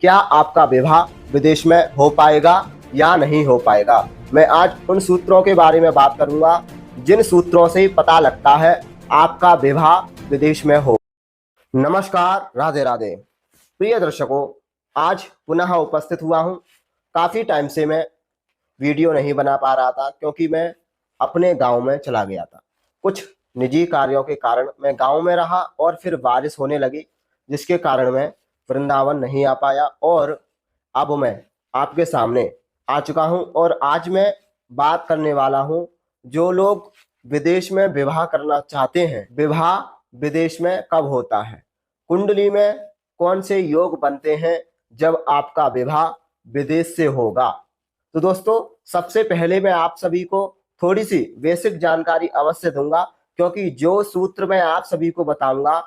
क्या आपका विवाह विदेश में हो पाएगा या नहीं हो पाएगा। मैं आज उन सूत्रों के बारे में बात करूंगा जिन सूत्रों से पता लगता है आपका विवाह विदेश में हो। नमस्कार, राधे राधे। प्रिय दर्शकों, आज पुनः उपस्थित हुआ हूं। काफी टाइम से मैं वीडियो नहीं बना पा रहा था क्योंकि मैं अपने गांव में चला गया था। कुछ निजी कार्यों के कारण मैं गांव में रहा और फिर बारिश होने लगी, जिसके कारण मैं वृंदावन नहीं आ पाया। और अब मैं आपके सामने आ चुका हूं और आज मैं बात करने वाला हूं जो लोग विदेश में विवाह करना चाहते हैं, विवाह विदेश में कब होता है, कुंडली में कौन से योग बनते हैं जब आपका विवाह विदेश से होगा। तो दोस्तों, सबसे पहले मैं आप सभी को थोड़ी सी बेसिक जानकारी अवश्य दूंगा, क्योंकि जो सूत्र मैं आप सभी को बताऊंगा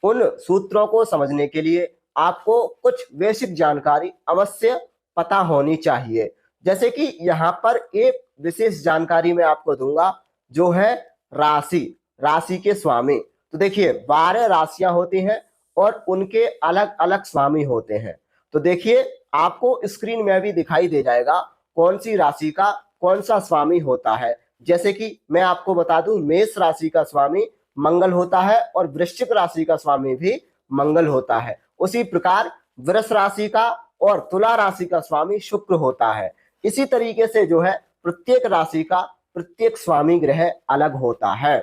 उन सूत्रों को समझने के लिए आपको कुछ बेसिक जानकारी अवश्य पता होनी चाहिए। जैसे कि यहाँ पर एक विशेष जानकारी मैं आपको दूंगा जो है राशि, राशि के स्वामी। तो देखिए, 12 राशियां होती हैं और उनके अलग अलग स्वामी होते हैं। तो देखिए, आपको स्क्रीन में भी दिखाई दे जाएगा कौन सी राशि का कौन सा स्वामी होता है। जैसे कि मैं आपको बता दूं, मेष राशि का स्वामी मंगल होता है और वृश्चिक राशि का स्वामी भी मंगल होता है। उसी प्रकार वृष राशि का और तुला राशि का स्वामी शुक्र होता है। इसी तरीके से जो है प्रत्येक राशि का प्रत्येक स्वामी ग्रह अलग होता है।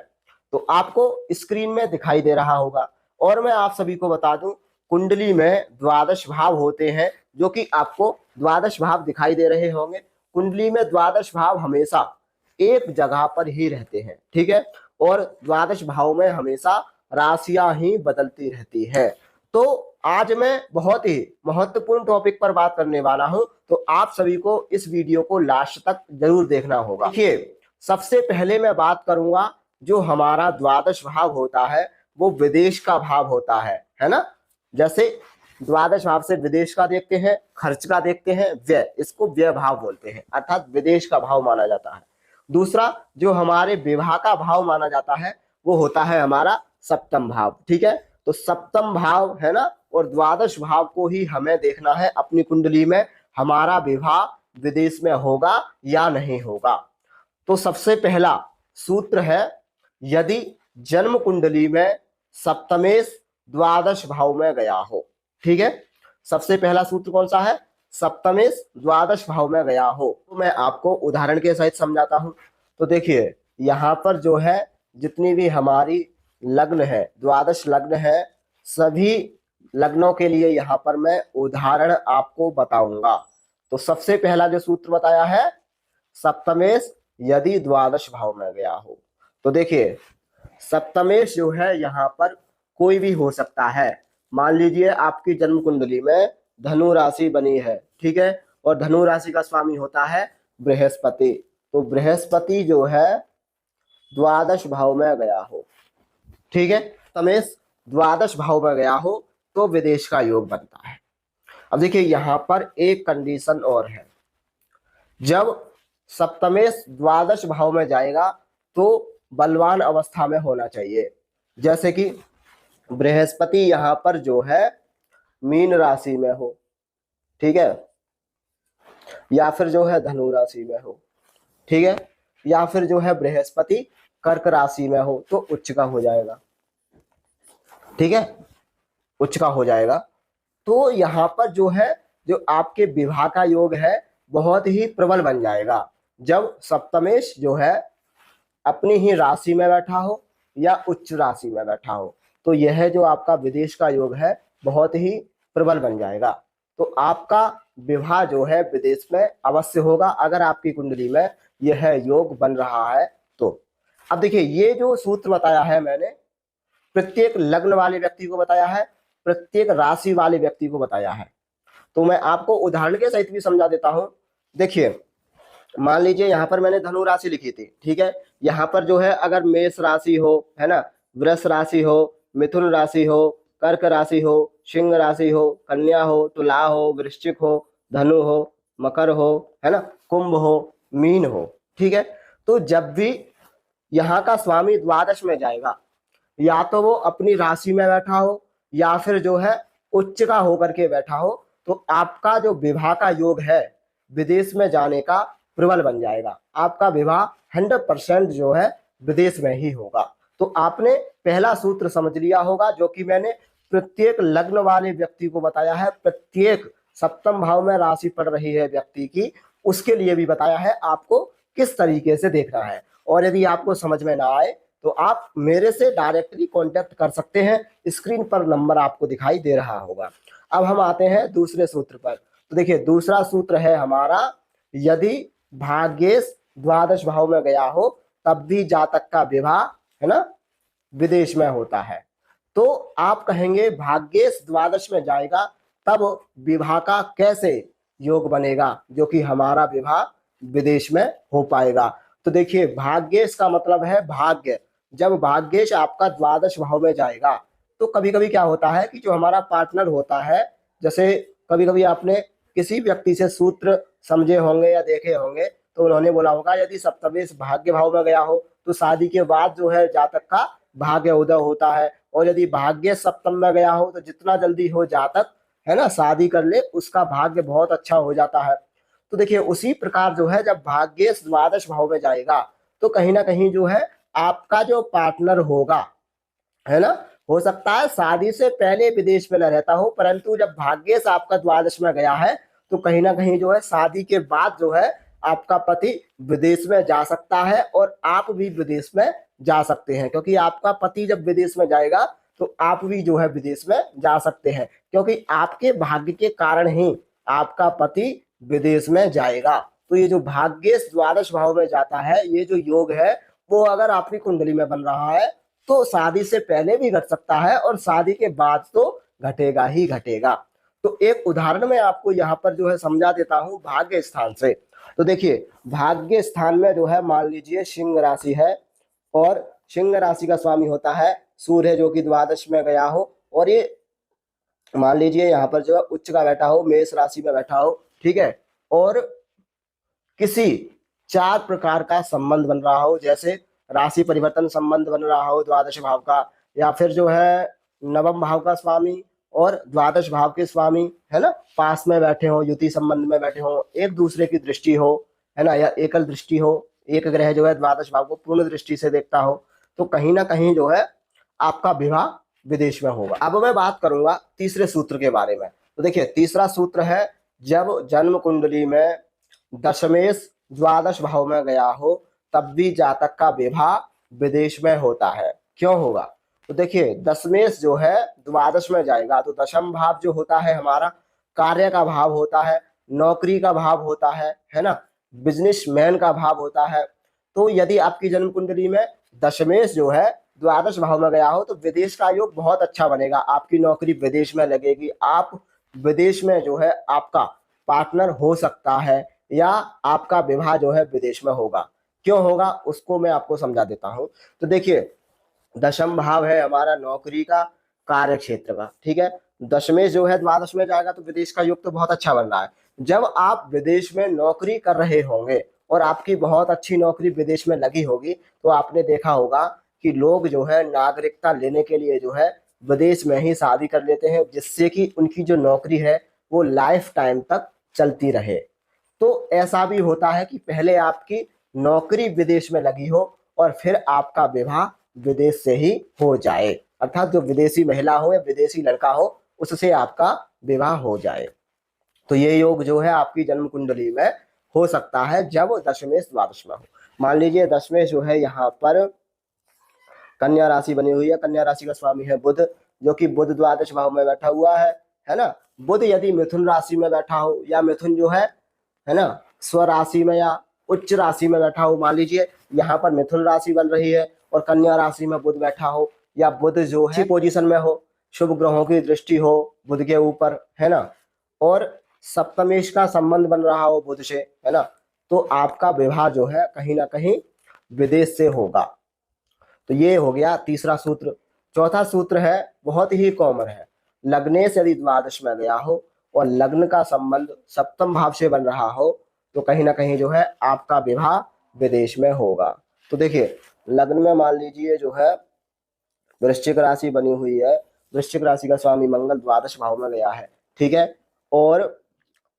तो आपको स्क्रीन में दिखाई दे रहा होगा। और मैं आप सभी को बता दूं, कुंडली में द्वादश भाव होते हैं, जो कि आपको द्वादश भाव दिखाई दे रहे होंगे। कुंडली में द्वादश भाव हमेशा एक जगह पर ही रहते हैं, ठीक है। और द्वादश भाव में हमेशा राशियां ही बदलती रहती है। तो आज मैं बहुत ही महत्वपूर्ण टॉपिक पर बात करने वाला हूं, तो आप सभी को इस वीडियो को लास्ट तक जरूर देखना होगा। देखिए, सबसे पहले मैं बात करूंगा जो हमारा द्वादश भाव होता है वो विदेश का भाव होता है ना। जैसे द्वादश भाव से विदेश का देखते हैं, खर्च का देखते हैं, व्यय, इसको व्यय भाव बोलते हैं, अर्थात विदेश का भाव माना जाता है। दूसरा जो हमारे विवाह का भाव माना जाता है वो होता है हमारा सप्तम भाव, ठीक है। तो सप्तम भाव है ना, और द्वादश भाव को ही हमें देखना है अपनी कुंडली में, हमारा विवाह विदेश में होगा या नहीं होगा। तो सबसे पहला सूत्र है, यदि जन्म कुंडली में सप्तमेश द्वादश भाव में गया हो, ठीक है। सबसे पहला सूत्र कौन सा है? सप्तमेश द्वादश भाव में गया हो। तो मैं आपको उदाहरण के सहित समझाता हूं। तो देखिए, यहाँ पर जो है जितनी भी हमारी लग्न है, द्वादश लग्न है, सभी लग्नों के लिए यहाँ पर मैं उदाहरण आपको बताऊंगा। तो सबसे पहला जो सूत्र बताया है, सप्तमेश यदि द्वादश भाव में गया हो। तो देखिए, सप्तमेश जो है यहाँ पर कोई भी हो सकता है। मान लीजिए आपकी जन्म कुंडली में धनु राशि बनी है, ठीक है, और धनु राशि का स्वामी होता है बृहस्पति। तो बृहस्पति जो है द्वादश भाव में गया हो, ठीक है, सप्तमेश द्वादश भाव में गया हो तो विदेश का योग बनता है। अब देखिए, यहाँ पर एक कंडीशन और है, जब सप्तमेश द्वादश भाव में जाएगा तो बलवान अवस्था में होना चाहिए। जैसे कि बृहस्पति यहाँ पर जो है मीन राशि में हो, ठीक है, या फिर जो है धनु राशि में हो, ठीक है, या फिर जो है बृहस्पति कर्क राशि में हो तो उच्च का हो जाएगा, ठीक है, उच्च का हो जाएगा। तो यहाँ पर जो है जो आपके विवाह का योग है बहुत ही प्रबल बन जाएगा जब सप्तमेश जो है अपनी ही राशि में बैठा हो या उच्च राशि में बैठा हो। तो यह जो आपका विदेश का योग है बहुत ही प्रबल बन जाएगा। तो आपका विवाह जो है विदेश में अवश्य होगा अगर आपकी कुंडली में यह योग बन रहा है तो। अब देखिए, ये जो सूत्र बताया है मैंने, प्रत्येक लग्न वाले व्यक्ति को बताया है, प्रत्येक राशि वाले व्यक्ति को बताया है। तो मैं आपको उदाहरण के सहित भी समझा देता हूं। देखिए, मान लीजिए यहाँ पर मैंने धनु राशि लिखी थी, ठीक है, यहाँ पर जो है अगर मेष राशि हो, है ना, वृष राशि हो, मिथुन राशि हो, कर्क राशि हो, सिंह राशि हो, कन्या हो, तुला हो, वृश्चिक हो, धनु हो, मकर हो, है ना, कुंभ हो, मीन हो, ठीक है। तो जब भी यहाँ का स्वामी द्वादश में जाएगा, या तो वो अपनी राशि में बैठा हो या फिर जो है उच्च का होकर के बैठा हो, तो आपका जो विवाह का योग है विदेश में जाने का प्रबल बन जाएगा। आपका विवाह 100% जो है विदेश में ही होगा। तो आपने पहला सूत्र समझ लिया होगा, जो कि मैंने प्रत्येक लग्न वाले व्यक्ति को बताया है, प्रत्येक सप्तम भाव में राशि पड़ रही है व्यक्ति की, उसके लिए भी बताया है आपको किस तरीके से देखना है। और यदि आपको समझ में ना आए तो आप मेरे से डायरेक्टली कांटेक्ट कर सकते हैं, स्क्रीन पर नंबर आपको दिखाई दे रहा होगा। अब हम आते हैं दूसरे सूत्र पर। तो देखिए दूसरा सूत्र है हमारा, यदि भाग्येश द्वादश भाव में गया हो तब भी जातक का विवाह है ना विदेश में होता है। तो आप कहेंगे भाग्येश द्वादश में जाएगा तब विवाह का कैसे योग बनेगा जो कि हमारा विवाह विदेश में हो पाएगा। तो देखिए भाग्येश का मतलब है भाग्य। जब भाग्येश आपका द्वादश भाव में जाएगा तो कभी कभी क्या होता है कि जो हमारा पार्टनर होता है, जैसे कभी कभी आपने किसी व्यक्ति से सूत्र समझे होंगे या देखे होंगे, तो उन्होंने बोला होगा यदि सप्तमेश भाग्य भाव में गया हो तो शादी के बाद जो है जातक का भाग्य उदय होता है, और यदि भाग्य सप्तम में गया हो तो जितना जल्दी हो जातक है ना शादी कर ले उसका भाग्य बहुत अच्छा हो जाता है। तो देखिए उसी प्रकार जो है जब भाग्य द्वादश भाव में जाएगा तो कहीं ना कहीं जो है आपका जो पार्टनर होगा है ना, हो सकता है शादी से पहले विदेश में न रहता हो, परंतु जब भाग्य से आपका द्वादश में गया है तो कहीं ना कहीं जो है शादी के बाद जो है आपका पति विदेश में जा सकता है और आप भी विदेश में जा सकते हैं, क्योंकि आपका पति जब विदेश में जाएगा तो आप भी जो है विदेश में जा सकते हैं, क्योंकि आपके भाग्य के कारण ही आपका पति विदेश में जाएगा। तो ये जो भाग्य द्वादश भाव में जाता है, ये जो योग है वो अगर आपकी कुंडली में बन रहा है तो शादी से पहले भी घट सकता है और शादी के बाद तो घटेगा ही घटेगा। तो एक उदाहरण मैं आपको यहाँ पर जो है समझा देता हूँ भाग्य स्थान से। तो देखिए भाग्य स्थान में जो है मान लीजिए सिंह राशि है, और सिंह राशि का स्वामी होता है सूर्य जो कि द्वादश में गया हो, और ये मान लीजिए यहाँ पर जो है उच्च का बैठा हो, मेष राशि में बैठा हो, ठीक है, और किसी 4 प्रकार का संबंध बन रहा हो, जैसे राशि परिवर्तन संबंध बन रहा हो द्वादश भाव का, या फिर जो है नवम भाव का स्वामी और द्वादश भाव के स्वामी है ना पास में बैठे हो, युति संबंध में बैठे हो, एक दूसरे की दृष्टि हो है ना, या एकल दृष्टि हो, एक ग्रह जो है द्वादश भाव को पूर्ण दृष्टि से देखता हो, तो कहीं ना कहीं जो है आपका विवाह विदेश में होगा। अब मैं बात करूंगा तीसरे सूत्र के बारे में। तो देखिए तीसरा सूत्र है, जब जन्म कुंडली में दशमेश द्वादश भाव में गया हो तब भी जातक का विवाह विदेश में होता है। क्यों होगा? तो देखिए दशमेश जो है द्वादश में जाएगा तो दशम भाव जो होता है हमारा कार्य का भाव होता है, नौकरी का भाव होता है ना, बिजनेसमैन का भाव होता है। तो यदि आपकी जन्म कुंडली में दशमेश जो है द्वादश भाव में गया हो तो विदेश का योग बहुत अच्छा बनेगा, आपकी नौकरी विदेश में लगेगी, आप विदेश में जो है आपका पार्टनर हो सकता है, या आपका विवाह जो है विदेश में होगा। क्यों होगा उसको मैं आपको समझा देता हूं। तो देखिए दशम भाव है हमारा नौकरी का, कार्य क्षेत्र का, ठीक है, दशमेश जो है द्वादश में जाएगा तो विदेश का योग तो बहुत अच्छा बन रहा है। जब आप विदेश में नौकरी कर रहे होंगे और आपकी बहुत अच्छी नौकरी विदेश में लगी होगी तो आपने देखा होगा कि लोग जो है नागरिकता लेने के लिए जो है विदेश में ही शादी कर लेते हैं, जिससे कि उनकी जो नौकरी है वो लाइफ टाइम तक चलती रहे। तो ऐसा भी होता है कि पहले आपकी नौकरी विदेश में लगी हो और फिर आपका विवाह विदेश से ही हो जाए, अर्थात जो विदेशी महिला हो या विदेशी लड़का हो उससे आपका विवाह हो जाए। तो ये योग जो है आपकी जन्म कुंडली में हो सकता है जब दशमेश द्वादश में हो। मान लीजिए दशमेश जो है यहाँ पर कन्या राशि बनी हुई है, कन्या राशि का स्वामी है बुध, जो कि बुध द्वादश भाव में बैठा हुआ है ना। बुध यदि मिथुन राशि में बैठा हो, या मिथुन जो है ना स्वराशि में या उच्च राशि में बैठा हो, मान लीजिए यहाँ पर मिथुन राशि बन रही है और कन्या राशि में बुध बैठा हो, या बुध जो है पोजीशन में हो, शुभ ग्रहों की दृष्टि हो बुध के ऊपर है ना, और सप्तमेश का संबंध बन रहा हो बुध से है ना, तो आपका विवाह जो है कहीं ना कहीं विदेश से होगा। तो ये हो गया तीसरा सूत्र। चौथा सूत्र है बहुत ही कॉमन है, लग्नेश यदि द्वादश में गया हो और लग्न का संबंध सप्तम भाव से बन रहा हो तो कहीं ना कहीं जो है आपका विवाह विदेश में होगा। तो देखिए लग्न में मान लीजिए जो है वृश्चिक राशि बनी हुई है, वृश्चिक राशि का स्वामी मंगल द्वादश भाव में गया है, ठीक है, और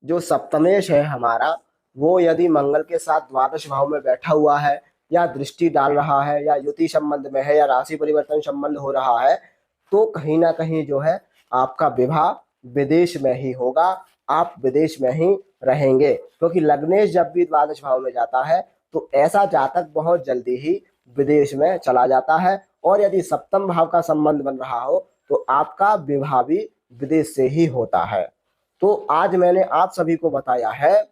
जो सप्तमेश है हमारा, वो यदि मंगल के साथ द्वादश भाव में बैठा हुआ है या दृष्टि डाल रहा है या युति संबंध में है या राशि परिवर्तन संबंध हो रहा है, तो कहीं ना कहीं जो है आपका विवाह विदेश में ही होगा, आप विदेश में ही रहेंगे। क्योंकि लग्नेश जब भी द्वादश भाव में जाता है तो ऐसा जातक बहुत जल्दी ही विदेश में चला जाता है। और यदि सप्तम भाव का संबंध बन रहा हो तो आपका विवाह भी विदेश से ही होता है। तो आज मैंने आप सभी को बताया है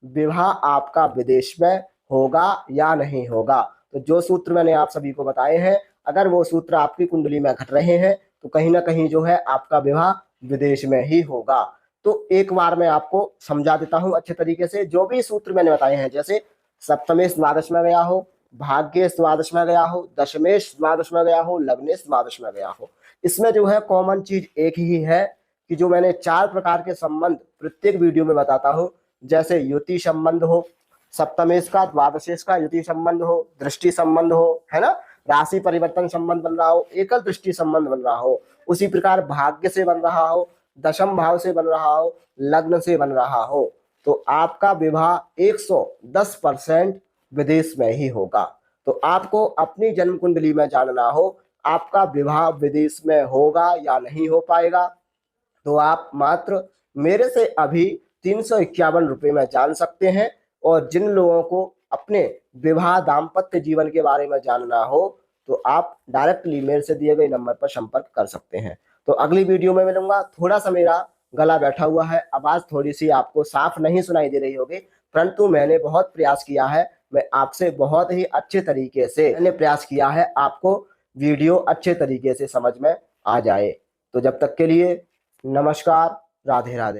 विवाह आपका विदेश में होगा या नहीं होगा। तो जो सूत्र मैंने आप सभी को बताए हैं, अगर वो सूत्र आपकी कुंडली में घट रहे हैं तो कहीं ना कहीं जो है आपका विवाह विदेश में ही होगा। तो एक बार मैं आपको समझा देता हूं अच्छे तरीके से। जो भी सूत्र मैंने बताए हैं, जैसे सप्तमेश द्वादश में गया हो, भाग्येश द्वादश में गया हो, दशमेश द्वादश में गया हो, लग्नेश द्वादश में गया हो, इसमें जो है कॉमन चीज एक ही है कि जो मैंने 4 प्रकार के संबंध प्रत्येक वीडियो में बताता हूं, जैसे युति संबंध हो, सप्तमेश का द्वादशेश का युति संबंध हो, दृष्टि संबंध हो, है ना, राशि परिवर्तन संबंध बन रहा हो, एकल दृष्टि संबंध बन रहा हो, उसी प्रकार भाग्य से बन रहा हो, दशम भाव से बन रहा हो, लग्न से बन रहा हो, तो आपका विवाह 110% विदेश में ही होगा। तो आपको अपनी जन्म कुंडली में जानना हो आपका विवाह विदेश में होगा या नहीं हो पाएगा, तो आप मात्र मेरे से अभी 351 रुपये में जान सकते हैं। और जिन लोगों को अपने विवाह दाम्पत्य जीवन के बारे में जानना हो तो आप डायरेक्टली मेरे से दिए गए नंबर पर संपर्क कर सकते हैं। तो अगली वीडियो में मिलूंगा। थोड़ा सा मेरा गला बैठा हुआ है, आवाज थोड़ी सी आपको साफ नहीं सुनाई दे रही होगी, परंतु मैंने बहुत प्रयास किया है, मैं आपसे बहुत ही अच्छे तरीके से मैंने प्रयास किया है आपको वीडियो अच्छे तरीके से समझ में आ जाए। तो जब तक के लिए नमस्कार, राधे राधे।